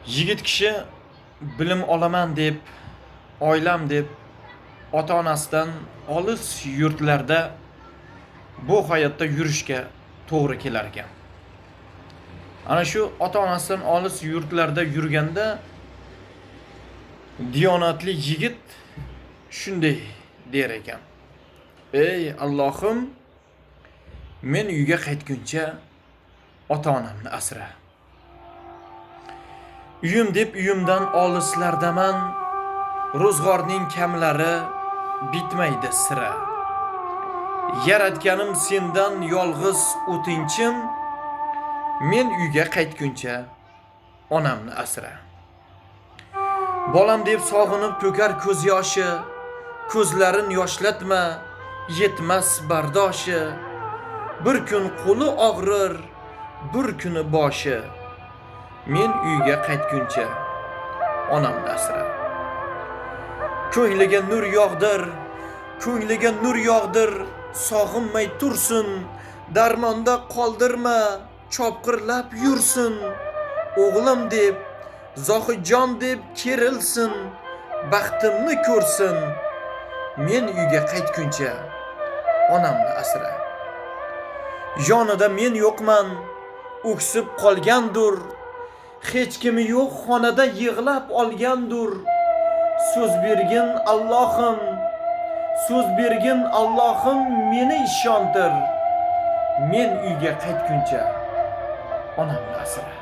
Yigit kishi bilim olaman deb, oilam deb ota-onasidan olis yurtlarda bu hayotda yurishga to'g'ri kelar ekan. Ana shu ota-onasidan olis yurtlarda yurganda diyonatli yigit shunday der ekan. Ey Allohim, men uyga qaytguncha ota-onamni asra. Uyim deb uyimdan olislardaman, ro'zg'orning kamlari bitmaydi sira. Yaratganim sendan yolg'iz o'tinchim, men uyga qaytguncha onamni asra. Bolam deb sog'inib to'kar ko'z yoshi, ko'zlarin yoshlatma, yetmas bardoshi. Bir kun qo'li og'rir, bir kuni boshi. Men uyga qaytguncha onamni asra. Ko'ngliga nur yog'dir, ko'ngliga nur yog'dir, sog'inmay tursin, darmonda qoldirma, chopqirlab yursin. O'g'lim deb, Zohijon deb kerilsin, baxtimni ko'rsin. Men uyga qaytguncha onamni asra. Yonida men yo'qman, o'ksib qolgandur. Hech kimi yo'q xonada yig'lab olgandur. So'z bergin Allohim, so'z bergin Allohim meni ishontir. Men uyga qaytguncha onamni asra.